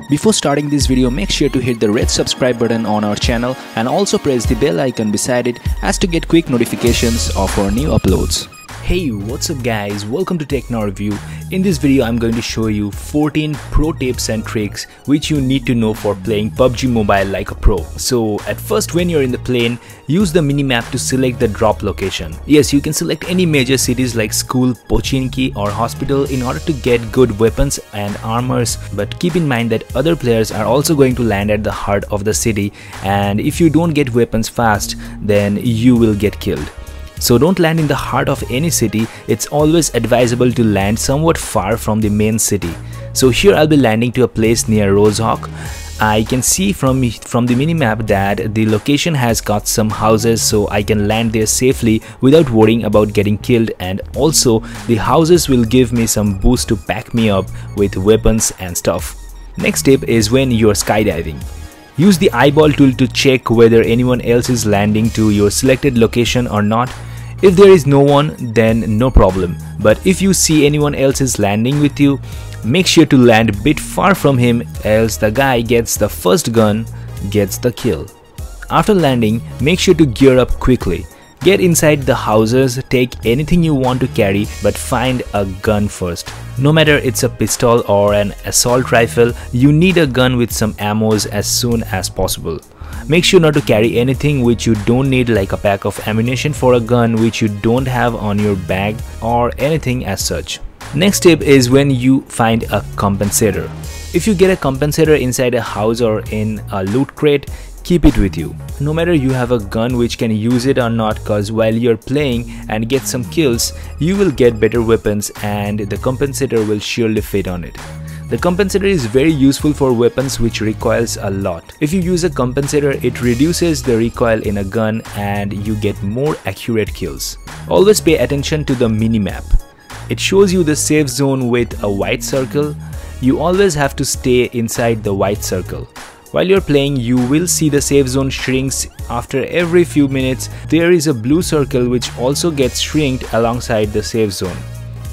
Before starting this video, make sure to hit the red subscribe button on our channel and also press the bell icon beside it as to get quick notifications of our new uploads. Hey, what's up guys, welcome to Techno Review. In this video I'm going to show you 14 pro tips and tricks which you need to know for playing PUBG Mobile like a pro. So at first, when you're in the plane, use the minimap to select the drop location. Yes, you can select any major cities like school, pochinki or hospital in order to get good weapons and armors, but keep in mind that other players are also going to land at the heart of the city, and if you don't get weapons fast, then you will get killed. So don't land in the heart of any city. It's always advisable to land somewhat far from the main city. So here I'll be landing to a place near Rosehawk. I can see from the minimap that the location has got some houses, so I can land there safely without worrying about getting killed, and also the houses will give me some boost to pack me up with weapons and stuff. Next tip is when you're skydiving. Use the eyeball tool to check whether anyone else is landing to your selected location or not. If there is no one, then no problem, but if you see anyone else is landing with you, make sure to land a bit far from him, else the guy gets the first gun gets the kill. After landing, make sure to gear up quickly. Get inside the houses, take anything you want to carry, but find a gun first. No matter it's a pistol or an assault rifle, you need a gun with some ammos as soon as possible. Make sure not to carry anything which you don't need, like a pack of ammunition for a gun which you don't have on your bag or anything as such. Next tip is when you find a compensator. If you get a compensator inside a house or in a loot crate, keep it with you. No matter you have a gun which can use it or not, cause while you're playing and get some kills, you will get better weapons and the compensator will surely fit on it. The compensator is very useful for weapons which recoils a lot. If you use a compensator, it reduces the recoil in a gun and you get more accurate kills. Always pay attention to the minimap. It shows you the safe zone with a white circle. You always have to stay inside the white circle. While you're playing, you will see the safe zone shrinks after every few minutes. There is a blue circle which also gets shrinked alongside the safe zone.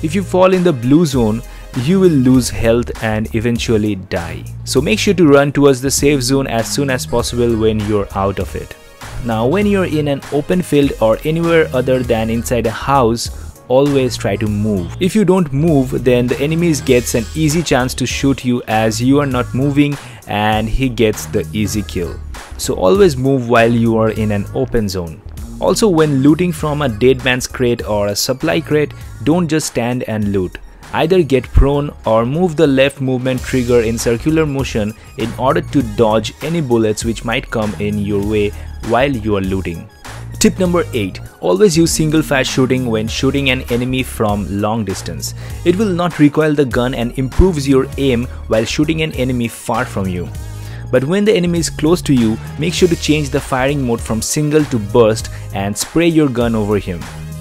If you fall in the blue zone, you will lose health and eventually die. So make sure to run towards the safe zone as soon as possible when you're out of it. Now when you're in an open field or anywhere other than inside a house, always try to move. If you don't move, then the enemy gets an easy chance to shoot you as you are not moving, and he gets the easy kill. So always move while you are in an open zone. Also, when looting from a dead man's crate or a supply crate, don't just stand and loot. Either get prone or move the left movement trigger in circular motion in order to dodge any bullets which might come in your way while you are looting. Tip number 8. Always use single fire shooting when shooting an enemy from long distance. It will not recoil the gun and improves your aim while shooting an enemy far from you. But when the enemy is close to you, make sure to change the firing mode from single to burst and spray your gun over him.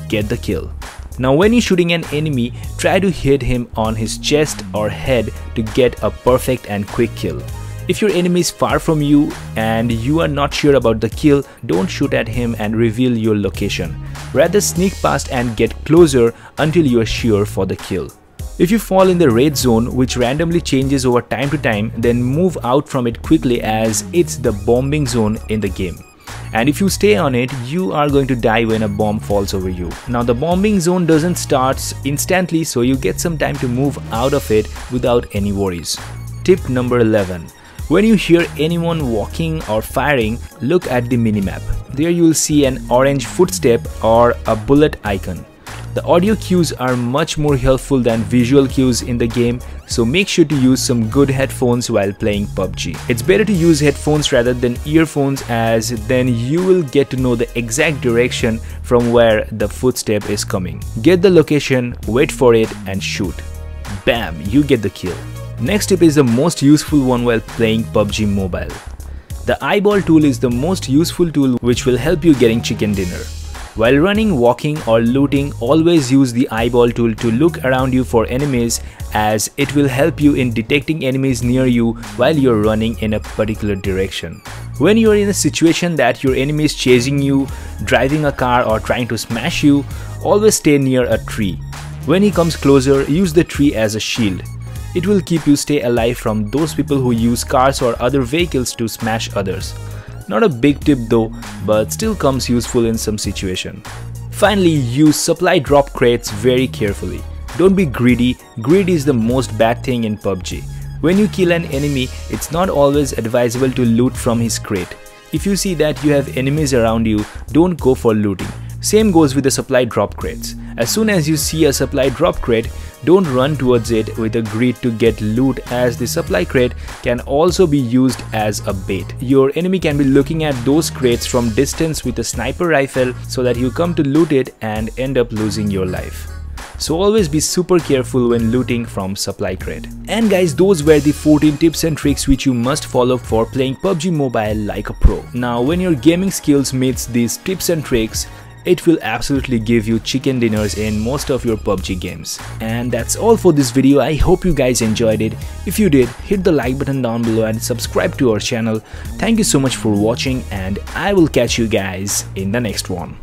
Get the kill. Now when you're shooting an enemy, try to hit him on his chest or head to get a perfect and quick kill. If your enemy is far from you and you are not sure about the kill, don't shoot at him and reveal your location. Rather sneak past and get closer until you are sure for the kill. If you fall in the red zone, which randomly changes over time to time, then move out from it quickly as it's the bombing zone in the game. And if you stay on it, you are going to die when a bomb falls over you. Now the bombing zone doesn't start instantly, so you get some time to move out of it without any worries. Tip number 11. When you hear anyone walking or firing, look at the minimap. There you will see an orange footstep or a bullet icon. The audio cues are much more helpful than visual cues in the game, so make sure to use some good headphones while playing PUBG. It's better to use headphones rather than earphones, as then you will get to know the exact direction from where the footstep is coming. Get the location, wait for it and shoot. Bam, you get the kill. Next tip is the most useful one while playing PUBG Mobile. The eyeball tool is the most useful tool which will help you getting chicken dinner. While running, walking or looting, always use the eyeball tool to look around you for enemies, as it will help you in detecting enemies near you while you're running in a particular direction. When you're in a situation that your enemy is chasing you, driving a car or trying to smash you, always stay near a tree. When he comes closer, use the tree as a shield. It will keep you stay alive from those people who use cars or other vehicles to smash others. Not a big tip though, but still comes useful in some situation. Finally, use supply drop crates very carefully. Don't be greedy. Greed is the most bad thing in PUBG. When you kill an enemy, it's not always advisable to loot from his crate. If you see that you have enemies around you, don't go for looting. Same goes with the supply drop crates. As soon as you see a supply drop crate, don't run towards it with a greed to get loot, as the supply crate can also be used as a bait. Your enemy can be looking at those crates from distance with a sniper rifle so that you come to loot it and end up losing your life. So always be super careful when looting from supply crate. And guys, those were the 14 tips and tricks which you must follow for playing PUBG Mobile like a pro. Now when your gaming skills meets these tips and tricks, it will absolutely give you chicken dinners in most of your PUBG games. And that's all for this video. I hope you guys enjoyed it. If you did, hit the like button down below and subscribe to our channel. Thank you so much for watching, and I will catch you guys in the next one.